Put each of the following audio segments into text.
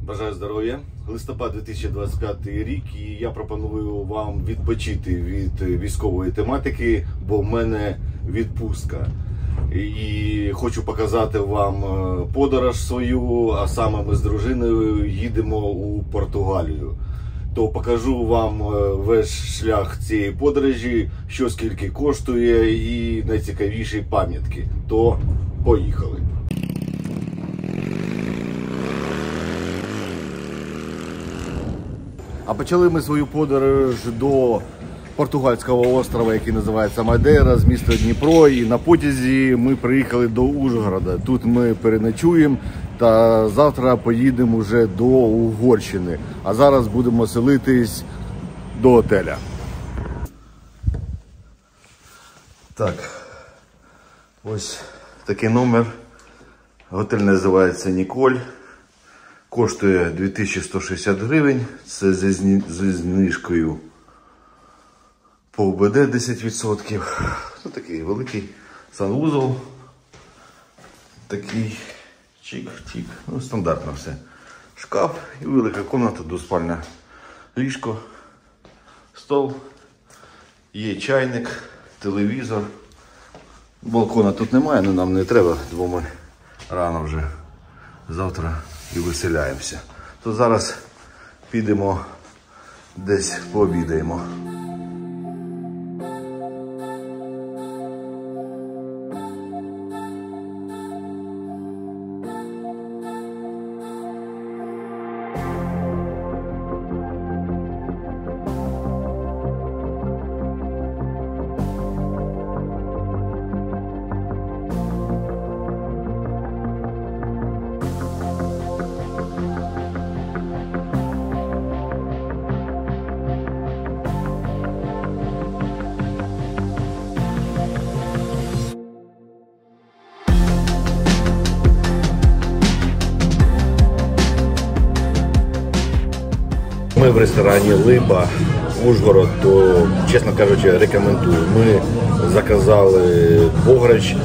Бажаю здоров'я. Листопад 2025 рік і я пропоную вам відпочити від військової тематики, бо в мене відпустка. І хочу показати вам подорож свою, а саме ми з дружиною їдемо у Португалію. То покажу вам весь шлях цієї подорожі, що скільки коштує і найцікавіші пам'ятки. То поїхали! А почали ми свою подорож до португальського острова, який називається Мадейра, з міста Дніпро. І на потязі ми приїхали до Ужгорода. Тут ми переночуємо та завтра поїдемо вже до Угорщини. А зараз будемо селитись до готеля. Так, ось такий номер. Готель називається Ніколь. Коштує 2160 гривень, це зі знижкою по УБД 10%. Ось такий великий санвузол. Такий чик-чик, ну стандартно все. Шкаф і велика кімната, двоспальне ліжко, стол, є чайник, телевізор. Балкона тут немає, але нам не треба, бо ми рано вже завтра і виселяємося. То зараз підемо десь пообідаємо. Ми в ресторані Либа, Ужгород, то, чесно кажучи, рекомендую. Ми заказали бограч,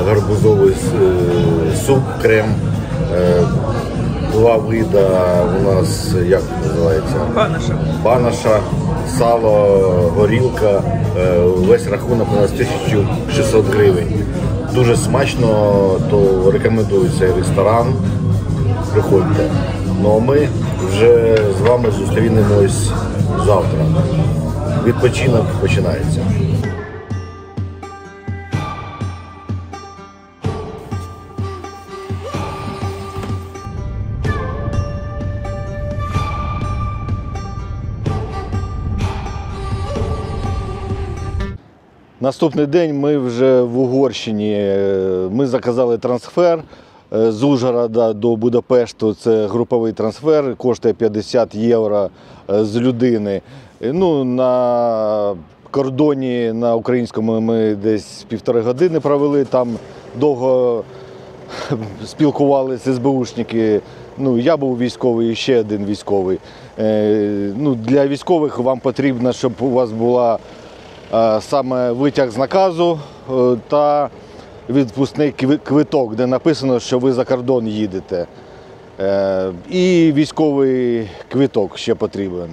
гарбузовий суп, крем, два вида у нас, як називається? Банаша, сало, горілка, весь рахунок у нас 1600 гривень. Дуже смачно, то рекомендую цей ресторан, приходьте. Ну а ми вже з вами зустрінемось завтра. Відпочинок починається. Наступний день ми вже в Угорщині. Ми заказали трансфер з Ужгорода до Будапешту. Це груповий трансфер, коштує 50 євро з людини. Ну, на кордоні на українському ми десь 1,5 години провели, там довго спілкувалися СБУшники. Ну, я був військовий і ще один військовий. Ну, для військових вам потрібно, щоб у вас була саме витяг з наказу та відпускний квиток, де написано, що ви за кордон їдете. І військовий квиток ще потрібен.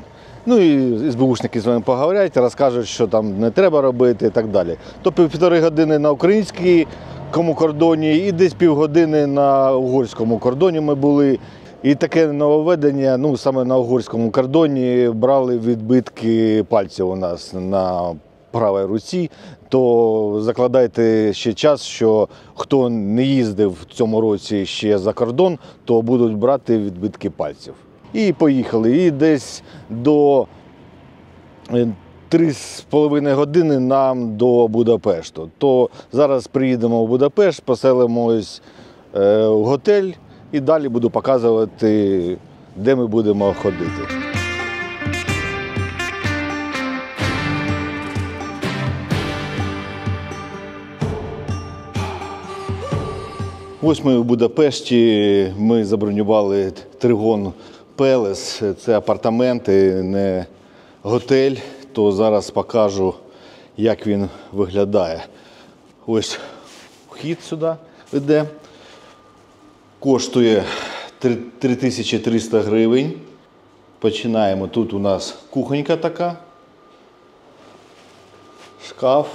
Ну і СБУшники з вами поговорять, розкажуть, що там не треба робити і так далі. То 1,5 години на українському кордоні і десь півгодини на угорському кордоні ми були. І таке нововведення, ну саме на угорському кордоні брали відбитки пальців у нас на правій руці, то закладайте ще час, що хто не їздив в цьому році ще за кордон, то будуть брати відбитки пальців. І поїхали. І десь до 3,5 години нам до Будапешту. То зараз приїдемо в Будапешт, поселимось в готель і далі буду показувати, де ми будемо ходити. Ось ми в Будапешті, ми забронювали Тригон Пелес, це апартаменти, не готель, то зараз покажу, як він виглядає. Ось вхід сюди йде. Коштує 3300 гривень. Починаємо. Тут у нас кухонька така, шкаф,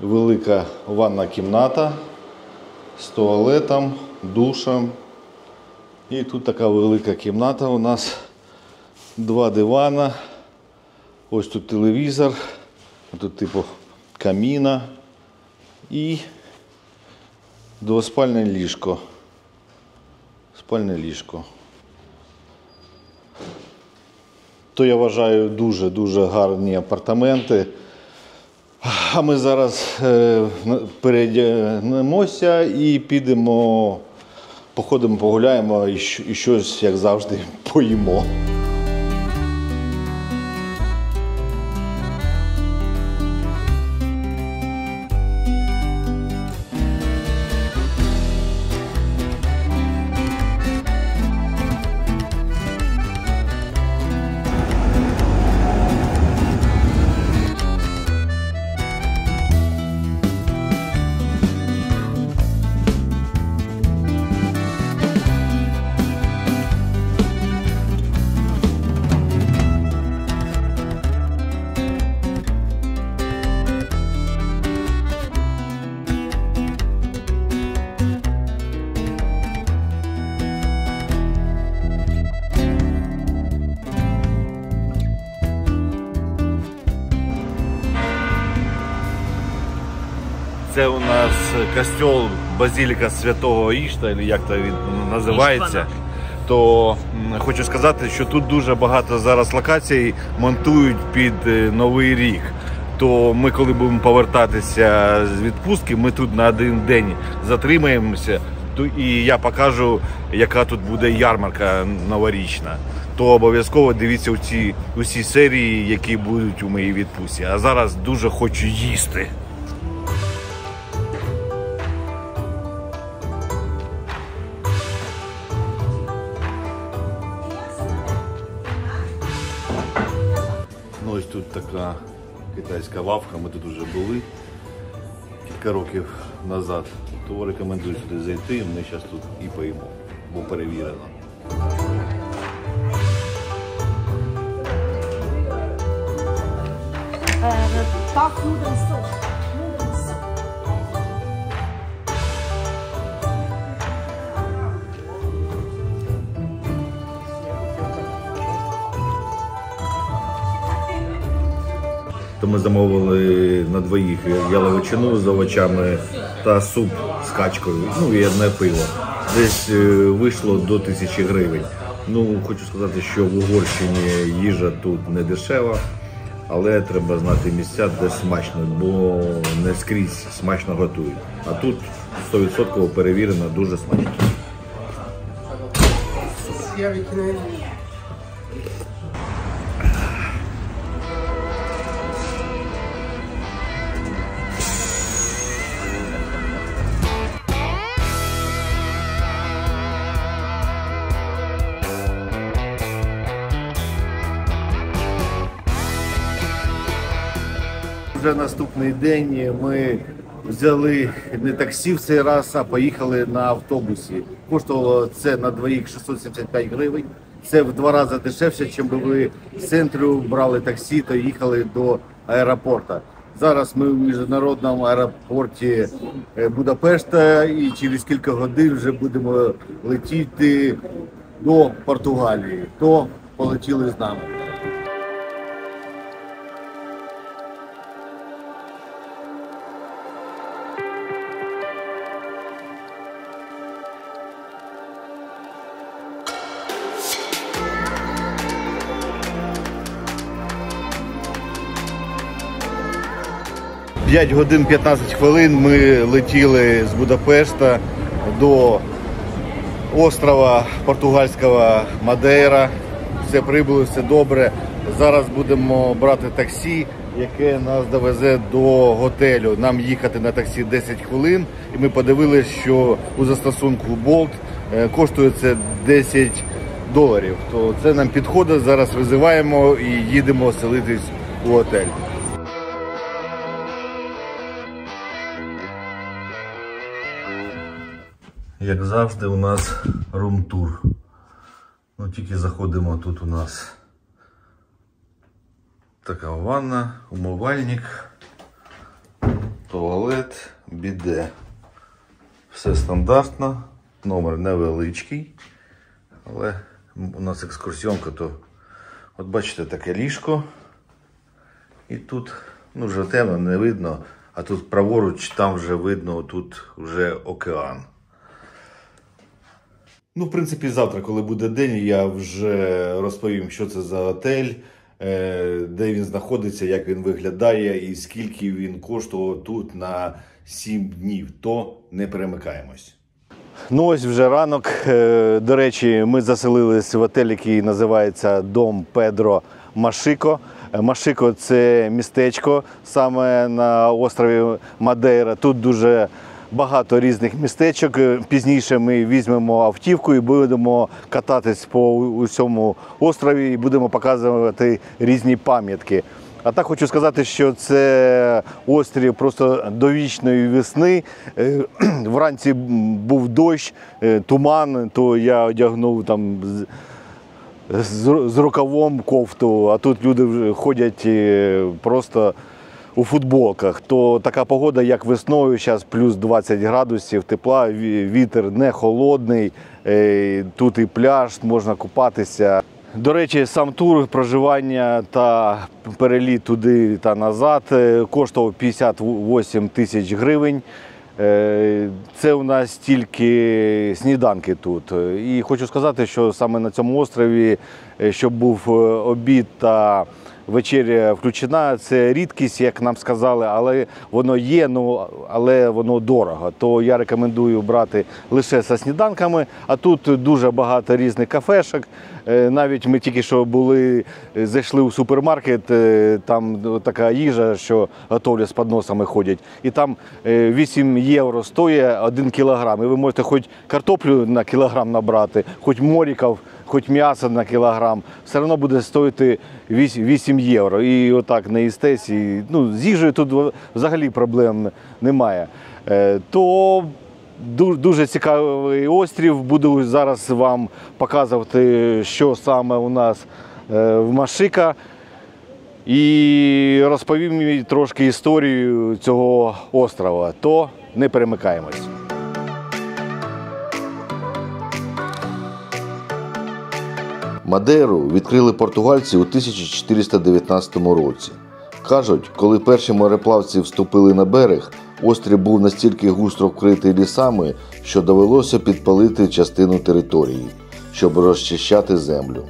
велика ванна кімната з туалетом, душем. І тут така велика кімната у нас, 2 дивана, ось тут телевізор, тут типу каміна і двоспальне ліжко. Спальне ліжко. То я вважаю дуже гарні апартаменти. А ми зараз переодягнемося і підемо, походимо, погуляємо і щось, як завжди, поїмо. Це у нас костьол Базиліка Святого Ішта, або як то він називається. То хочу сказати, що тут дуже багато зараз локацій монтують під Новий рік. То ми, коли будемо повертатися з відпустки, ми тут на 1 день затримаємося. І я покажу, яка тут буде ярмарка новорічна. То обов'язково дивіться усі серії, які будуть у моїй відпустці. А зараз дуже хочу їсти. Ось тут така китайська лавка, ми тут вже були кілька років назад. То рекомендую сюди зайти, ми зараз тут і поїмо, бо перевірено. То ми замовили на двоїх яловичину з овочами та суп з качкою, ну і 1 пиво. Десь вийшло до 1000 гривень. Ну, хочу сказати, що в Угорщині їжа тут не дешева, але треба знати місця, де смачно, бо не скрізь смачно готують. А тут 100% перевірено, дуже смачно. Вже наступний день ми взяли не таксі в цей раз, а поїхали на автобусі. Коштувало це на двоїх 675 гривень. Це в 2 рази дешевше, ніж би ви з центру брали таксі та їхали до аеропорту. Зараз ми в міжнародному аеропорті Будапешта і через кілька годин вже будемо летіти до Португалії. То полетіли з нами. «5 годин 15 хвилин» ми летіли з Будапешта до острова португальського Мадейра. Все прибуло, все добре. Зараз будемо брати таксі, яке нас довезе до готелю. Нам їхати на таксі 10 хвилин. І ми подивилися, що у застосунку Bolt коштує це $10. То це нам підходить, зараз визиваємо і їдемо селитись у готель. Як завжди, у нас рум-тур. Ну, тільки заходимо, тут у нас така ванна, умивальник, туалет, біде. Все стандартно, номер невеличкий, але у нас екскурсіонка, то от бачите, таке ліжко. І тут, ну, вже темно, не видно, а тут праворуч, там вже видно, тут вже океан. Ну, в принципі, завтра, коли буде день, я вже розповім, що це за готель, де він знаходиться, як він виглядає і скільки він коштував тут на 7 днів. То не перемикаємось. Ну, ось вже ранок. До речі, ми заселились в готель, який називається Дом Педро Машико. Машико – це містечко саме на острові Мадейра. Тут дуже багато різних містечок. Пізніше ми візьмемо автівку і будемо кататись по усьому острові і будемо показувати різні пам'ятки. А так хочу сказати, що це острів просто до вічної весни. Вранці був дощ, туман, то я одягнув там з рукавом кофту, а тут люди вже ходять просто у футболках. То така погода, як весною, зараз плюс 20 градусів тепла, вітер не холодний, тут і пляж, можна купатися. До речі, сам тур, проживання та переліт туди та назад коштував 58 тисяч гривень. Це у нас тільки сніданки тут. І хочу сказати, що саме на цьому острові, щоб був обід та вечеря включена, це рідкість, як нам сказали, але воно є, але воно дорого. То я рекомендую брати лише зі сніданками, а тут дуже багато різних кафешок. Навіть ми тільки що зайшли у супермаркет, там така їжа, що готовлять з підносами ходять. І там 8 євро стоїть 1 кілограм. І ви можете хоч картоплю на кілограм набрати, хоч моріків, хоч м'ясо на кілограм. Все одно буде стоїти 8 євро. І отак не їстесь. Ну, з їжею тут взагалі проблем немає. То дуже цікавий острів. Буду зараз вам показувати, що саме у нас в Машико. І розповім трошки історію цього острова. То не перемикаємось. Мадейру відкрили португальці у 1419 році. Кажуть, коли перші мореплавці вступили на берег, острів був настільки густо вкритий лісами, що довелося підпалити частину території, щоб розчищати землю.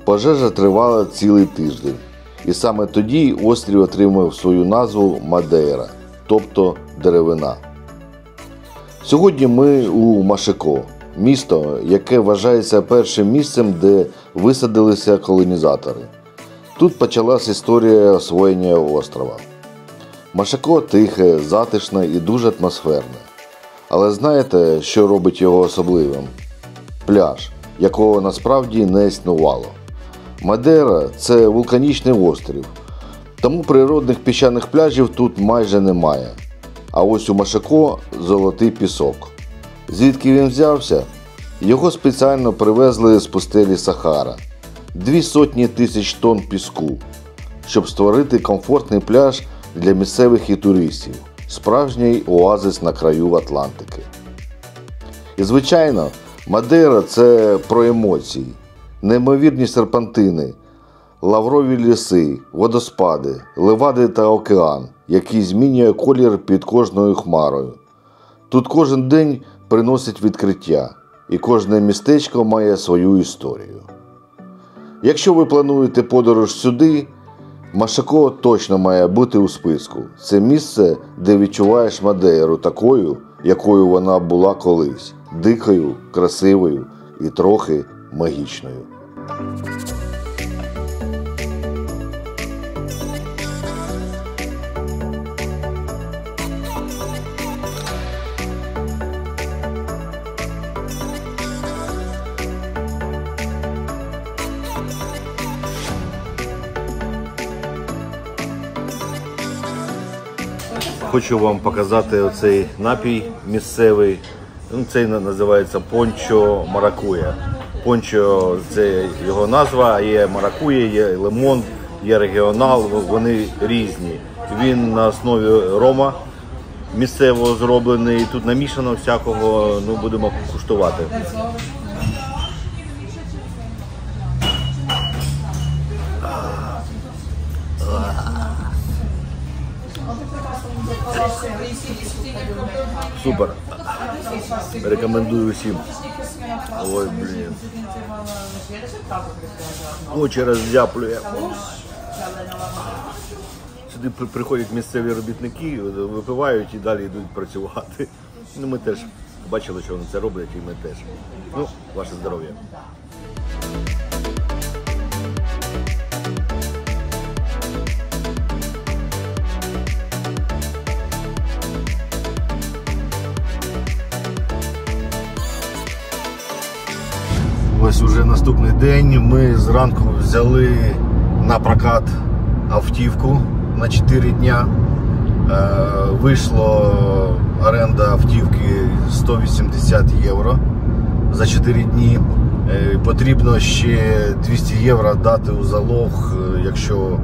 Пожежа тривала цілий тиждень, і саме тоді острів отримав свою назву Мадейра, тобто деревина. Сьогодні ми у Машико, місто, яке вважається першим місцем, де висадилися колонізатори. Тут почалась історія освоєння острова. Машико тихе, затишне і дуже атмосферне. Але знаєте, що робить його особливим? Пляж, якого насправді не існувало. Мадейра – це вулканічний острів, тому природних піщаних пляжів тут майже немає. А ось у Машико – золотий пісок. Звідки він взявся? Його спеціально привезли з пустелі Сахара. 200 тисяч тонн піску, щоб створити комфортний пляж для місцевих і туристів. Справжній оазис на краю Атлантики. І звичайно, Мадейра – це про емоції. Неймовірні серпантини, лаврові ліси, водоспади, левади та океан, який змінює колір під кожною хмарою. Тут кожен день приносить відкриття, і кожне містечко має свою історію. Якщо ви плануєте подорож сюди, Машико точно має бути у списку. Це місце, де відчуваєш Мадейру такою, якою вона була колись. Дикою, красивою і трохи магічною. Хочу вам показати оцей напій місцевий. Цей називається пончо маракуя. Пончо – це його назва, є маракуя, є лимон, є регіонал, вони різні. Він на основі рома місцевого зроблений, тут намішано всякого, будемо куштувати. Супер. Рекомендую всім. Ой, блін. Очі роздяплює. Сюди приходять місцеві робітники, випивають і далі йдуть працювати. Ми теж бачили, що вони це роблять, і ми теж. Ваше здоров'я. Ось уже наступний день. Ми зранку взяли на прокат автівку на 4 дня. Вийшло оренда автівки 180 євро за 4 дні. Потрібно ще 200 євро дати у залог, якщо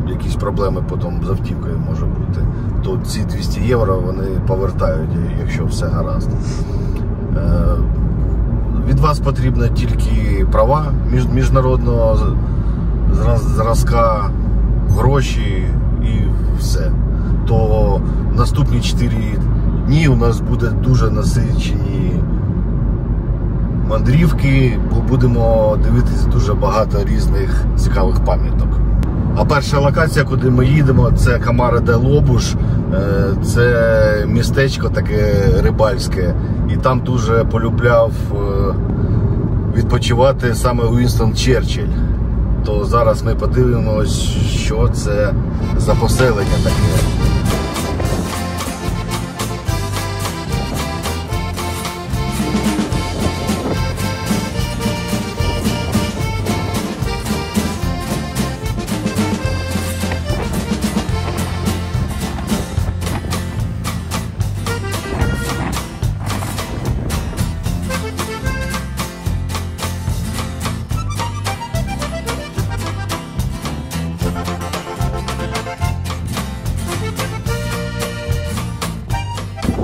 якісь проблеми потім з автівкою може бути. То ці 200 євро вони повертають, якщо все гаразд. Від вас потрібно тільки права міжнародного зразка, гроші і все. То наступні 4 дні у нас буде дуже насичені мандрівки, бо будемо дивитися дуже багато різних цікавих пам'яток. А перша локація, куди ми їдемо, це Камара де Лобуш. Це містечко таке рибальське. І там дуже полюбляв відпочивати саме Уінстон Черчилль. То зараз ми подивимось, що це за поселення таке.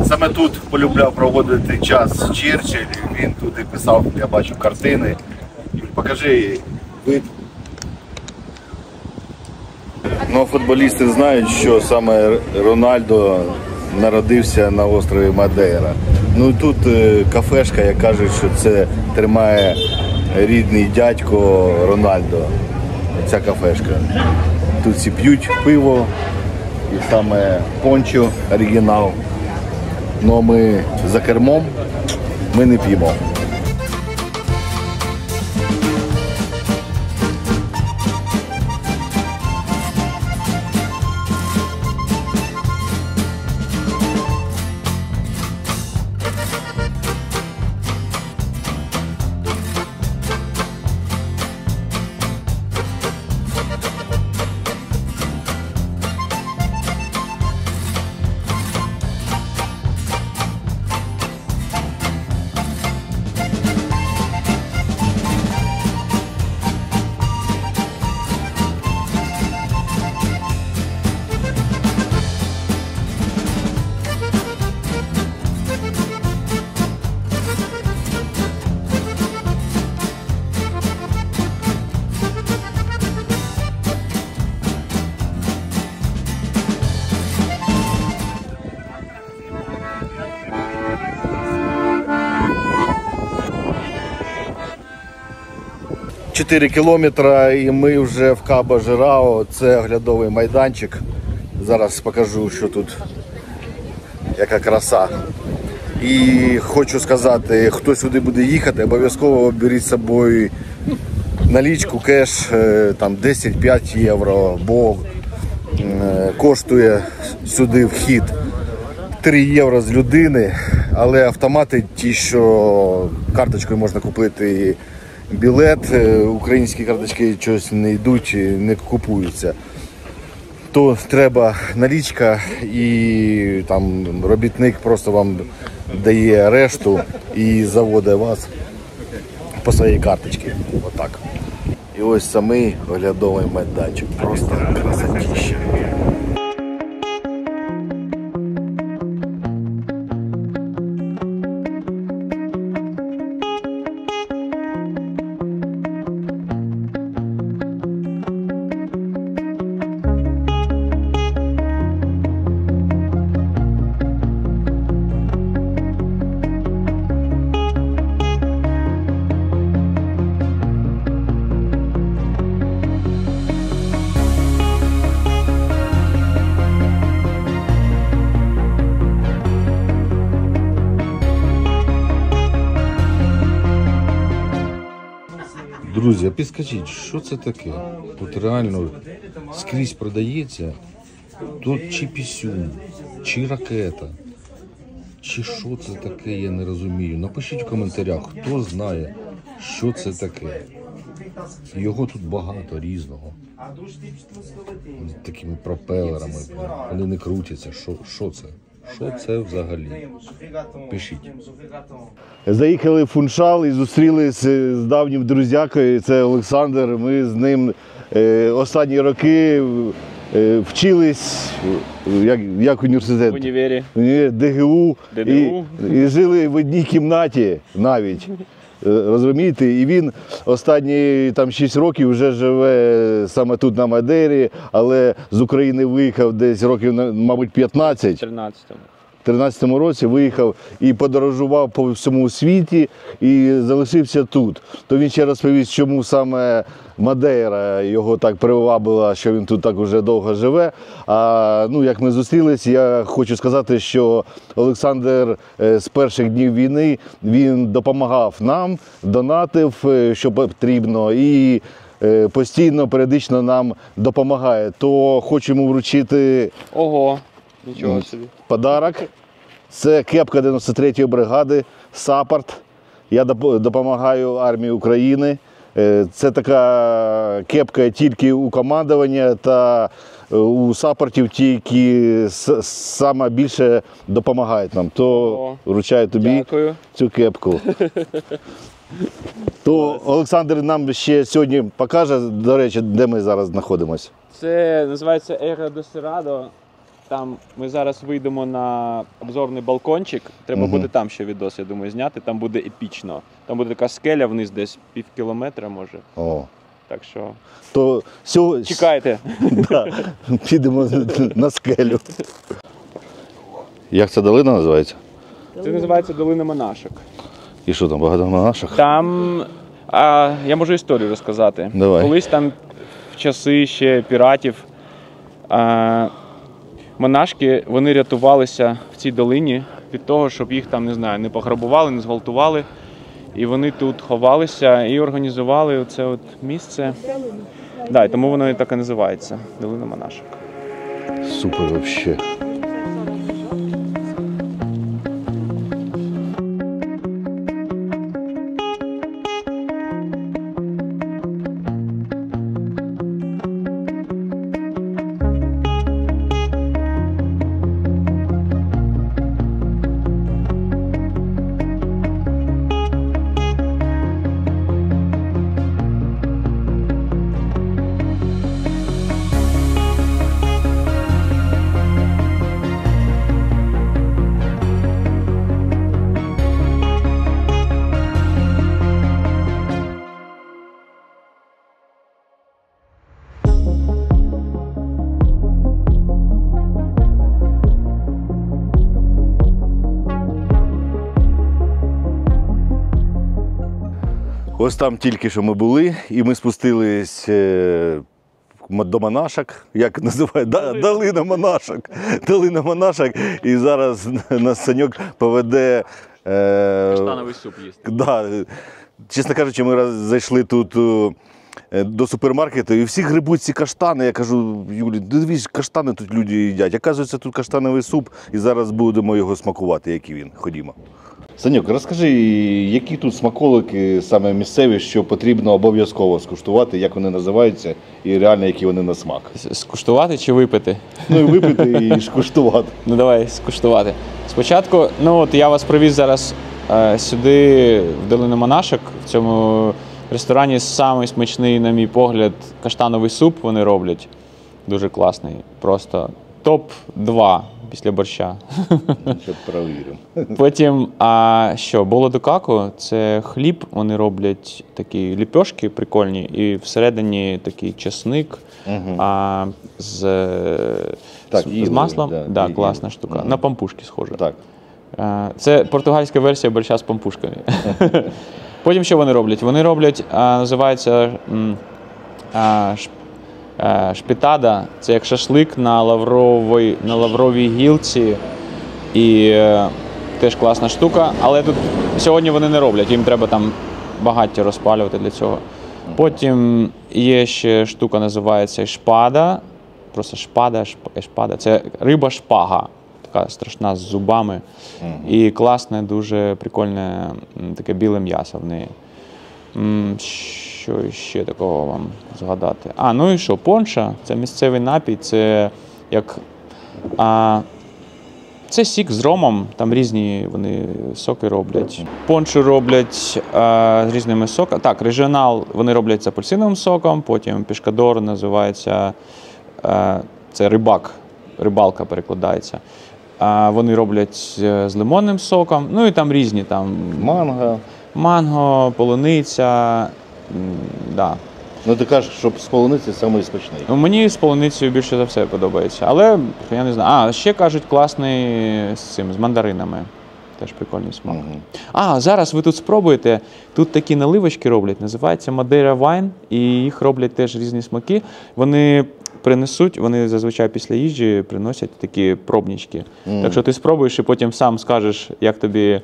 Саме тут полюбляв проводити час Черчилль, він туди писав, я бачу, картини. Покажи вид. Футболісти знають, що саме Рональдо народився на острові Мадейра. Тут кафешка, як кажуть, що це тримає рідний дядько Рональдо. Ця кафешка. Тут всі п'ють пиво і саме пончо оригінал. Но ми за кермом, ми не п'ємо. Чотири кілометри і ми вже в Кабо-Жирао, це оглядовий майданчик. Зараз покажу, що тут, яка краса. І хочу сказати, хто сюди буде їхати, обов'язково беріть з собою налічку, кеш, там 10-5 євро, бо коштує сюди вхід 3 євро з людини, але автомати ті, що карточкою можна купити білет, українські карточки щось не йдуть, не купуються. то треба налічка, і там робітник просто вам дає решту і заводить вас по своїй карточці. Отак. І ось самий оглядовий майданчик. Просто красотища. Друзі, а підскажіть, що це таке? Тут реально скрізь продається. Тут чи пісюн, чи ракета, чи що це таке, я не розумію. Напишіть в коментарях, хто знає, що це таке. Його тут багато різного. З такими пропелерами. Вони не крутяться. Що це? Що це взагалі? Пишіть. Заїхали в Фуншал і зустрілися з давнім друзякою. Це Олександр. Ми з ним останні роки вчились, як університет? В універі. ДГУ. І жили в одній кімнаті навіть. Розумієте? І він останні 6 років вже живе саме тут на Мадейрі, але з України виїхав десь років, мабуть, 15. В 13-му році виїхав і подорожував по всьому світі і залишився тут. То він ще розповість, чому саме Мадейра його так привабила, що він тут так уже довго живе. А як ми зустрілись, я хочу сказати, що Олександр з перших днів війни, він допомагав нам, донатив, що потрібно, і постійно, періодично нам допомагає. То хочемо вручити Ого, нічого собі. Подарок. Це кепка 93-ї бригади, саппорт. Я допомагаю армії України. Це така кепка тільки у командування та у саппортів, ті, які саме більше допомагають нам. То вручаю тобі цю кепку. То Олександр нам ще сьогодні покаже, до речі, де ми зараз знаходимося. Це називається Ера до Сирадо. Там ми зараз вийдемо на обзорний балкончик. Треба буде там ще відос, я думаю, зняти. Там буде епічно. Там буде така скеля вниз, десь пів кілометра, може. О. Так що то чекайте. Да, підемо на скелю. Як ця долина називається? Це називається Долина Монашок. І що там, багато монашок? Там, я можу історію розказати. Давай. Колись там в часи ще піратів монашки, вони рятувалися в цій долині від того, щоб їх там, не знаю, не пограбували, не зґвалтували. І вони тут ховалися і організували оце от місце. Да, і тому воно і так і називається – Долина Монашок. Супер вообще. Ось там тільки що ми були, і ми спустились до монашок, як називають, долина монашок. Долина монашок, і зараз нас Саньок поведе... Каштановий суп їсти. Да. Чесно кажучи, ми зайшли тут до супермаркету, і всі грибуть ці каштани. Я кажу, Юлі, дивись, каштани тут люди їдять. Оказується, тут каштановий суп, і зараз будемо його смакувати, який він. Ходімо. Санюк, розкажи, які тут смаколики саме місцеві, що потрібно обов'язково скуштувати, як вони називаються і реально які вони на смак? Скуштувати чи випити? Ну і випити, і скуштувати. Ну давай скуштувати. Спочатку, ну от я вас привіз зараз сюди, в Долину Монашок. В цьому ресторані самий смачний, на мій погляд, каштановий суп вони роблять. Дуже класний. Просто топ-2 після борща. Щоб провіримо. Потім, болодокаку – це хліб, вони роблять такі ліпешки прикольні, і всередині такий чесник з маслом. Да, класна штука. На пампушки схоже. Так. Це португальська версія борща з пампушками. Потім що вони роблять? Вони роблять, називається шпітада. Це як шашлик на лавровій гілці. І теж класна штука. Але тут сьогодні вони не роблять, їм треба там багаття розпалювати для цього. Потім є ще штука, називається шпада. Просто шпада. Це риба-шпага. Така страшна, з зубами. І класне, дуже прикольне таке біле м'ясо в неї. Що ще такого вам згадати? Ну і що, понча – це місцевий напій, це як... Це сік з ромом, там різні вони соки роблять. Пончу роблять з різними соками. Так, регіонал вони роблять з апельсиновим соком, потім пішкадор називається, це рибалка перекладається. Вони роблять з лимонним соком, ну і там різні. Там манго, полуниця, да. Ну ти кажеш, що з полуниці самий смачний. Мені з полуницею більше за все подобається, але я не знаю. Ще кажуть, класний з мандаринами. Теж прикольний смак. Зараз ви тут спробуєте, тут такі наливочки роблять, називається Madeira Wine, і їх роблять теж різні смаки. Вони принесуть, вони зазвичай після їжі приносять такі пробнички. Так що ти спробуєш і потім сам скажеш, як тобі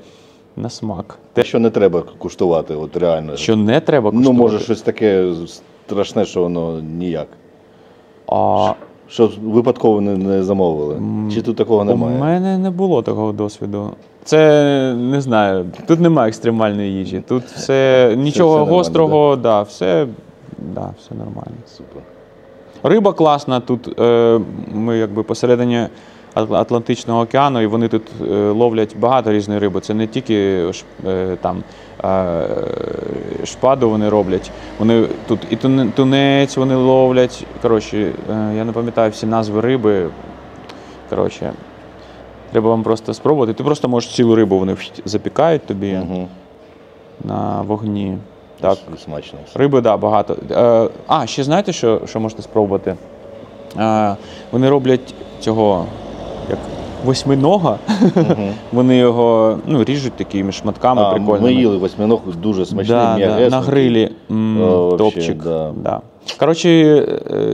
на смак. Те, що не треба куштувати, от реально. Що не треба куштувати? Ну, може, щось таке страшне, що воно ніяк. Що випадково не замовили? Чи тут такого немає? У мене не було такого досвіду. Це, не знаю, тут немає екстремальної їжі. Тут все, нічого все гострого, все нормально. Супер. Риба класна, тут ми якби посередині Атлантичного океану, і вони тут ловлять багато різної риби. Це не тільки шпаду вони роблять. Вони тут і тунець вони ловлять. Коротше, я не пам'ятаю всі назви риби. Коротше, треба вам просто спробувати. Ти просто можеш цілу рибу, вони запікають тобі на вогні. Так. Смачно. Риби, багато. Ще знаєте, що можете спробувати? Вони роблять цього, як восьминога. Вони його ріжуть такими шматками прикольними. Ми їли восьминог, дуже смачний, м'ягесний. На грилі. Топчик. Да. Коротше,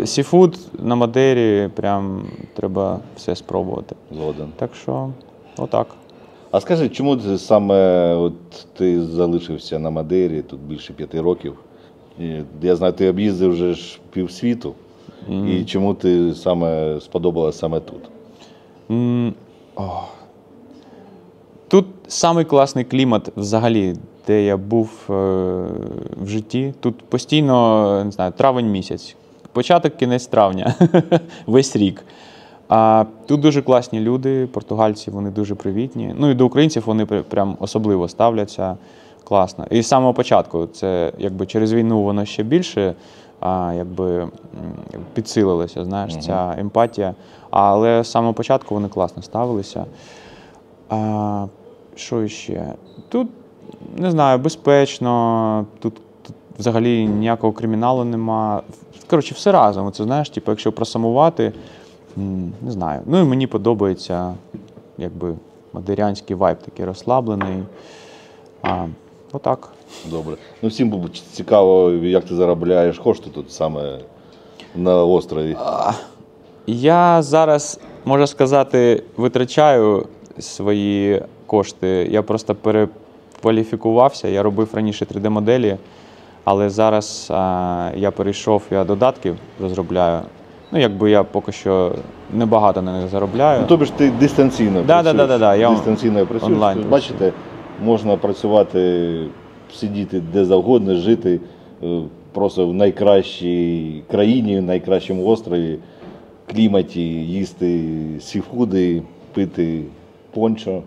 сіфуд на Мадейрі, прям треба все спробувати. Згоден. Так що, отак. А скажи, чому ти залишився на Мадейрі, тут більше 5 років? Я знаю, ти об'їздив вже ж півсвіту. І чому ти сподобалось саме тут? Тут самий класний клімат взагалі, де я був в житті. Тут постійно, не знаю, травень місяць. Початок, кінець травня. Весь рік. Тут дуже класні люди, португальці, вони дуже привітні. Ну і до українців вони прям особливо ставляться. Класно. І з самого початку, це якби через війну воно ще більше підсилилося, знаєш, ця емпатія. Але з самого початку вони класно ставилися. Що ще? Тут, не знаю, безпечно, тут взагалі ніякого криміналу нема. Коротше, все разом. Це, знаєш, якщо просамувати, не знаю. Ну і мені подобається, мадейрянський вайб такий розслаблений. Отак. Добре. Всім було цікаво, як ти заробляєш кошти тут саме на острові. Я зараз, можна сказати, витрачаю свої кошти. Я просто перекваліфікувався. Я робив раніше 3D-моделі, але зараз я перейшов, я додатки розробляю. Я поки що небагато на них заробляю. Тобі ж ти дистанційно працюєш. Я дистанційно працюєш. онлайн Тут, бачите, можна працювати, сидіти де завгодно, жити просто в найкращій країні, в найкращому острові, кліматі, їсти сіфуди, пити пончо.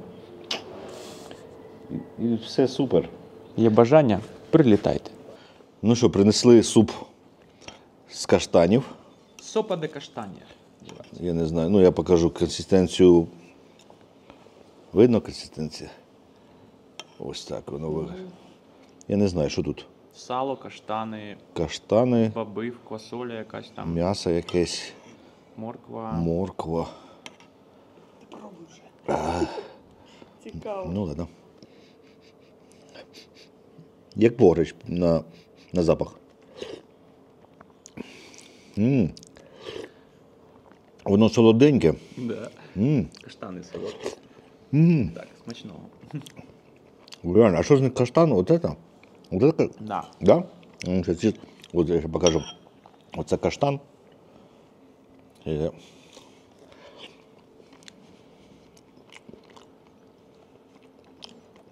І все супер. Є бажання? Прилітайте. Ну що, принесли суп з каштанів. Сопа де каштанія. Я не знаю, ну я покажу консистенцію. Видно консистенція? Ось так воно виглядає. Я не знаю, що тут. Сало, каштани, Каштани, баби, квасоля якась там, м'ясо якесь, морква. морква. Цікаво. Ну ладно. Як погрич на запах. Воно солоденьке. Да. Каштани солодкі. Так, смачного. Реально, а що з них каштан? Вот это? Вот это? Да. Да? Вот я ще покажу. Оце каштан.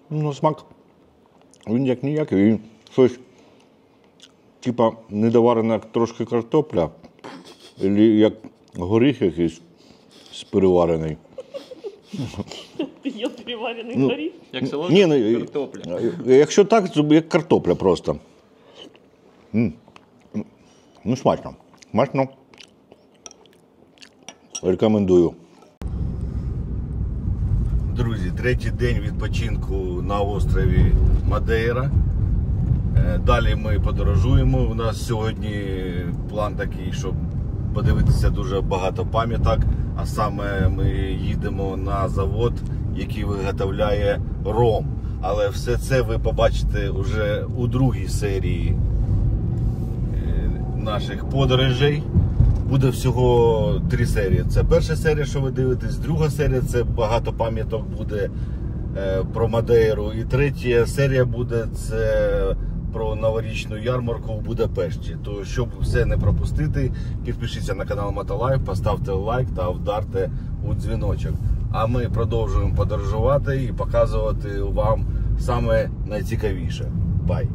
Ну, смак. Він як ніякий. Він щось, типа, недоварена трошки картопля. Або як горіх якийсь переварений. Є переварений горіх. Як солодка Ні, ну, картопля. Якщо так, то як картопля просто. Ну, смачно. Смачно. Рекомендую. Друзі, третій день відпочинку на острові Мадейра. Далі ми подорожуємо. У нас сьогодні план такий, щоб подивитися дуже багато пам'яток. А саме ми їдемо на завод, який виготовляє ром. Але все це ви побачите вже у другій серії наших подорожей. Буде всього 3 серії. Це перша серія, що ви дивитесь, друга серія, це багато пам'яток буде про Мадейру. І третя серія буде це про новорічну ярмарку в Будапешті. То, щоб все не пропустити, підпишіться на канал Мотолайф, поставте лайк та вдарте у дзвіночок. А ми продовжуємо подорожувати і показувати вам саме найцікавіше. Бай!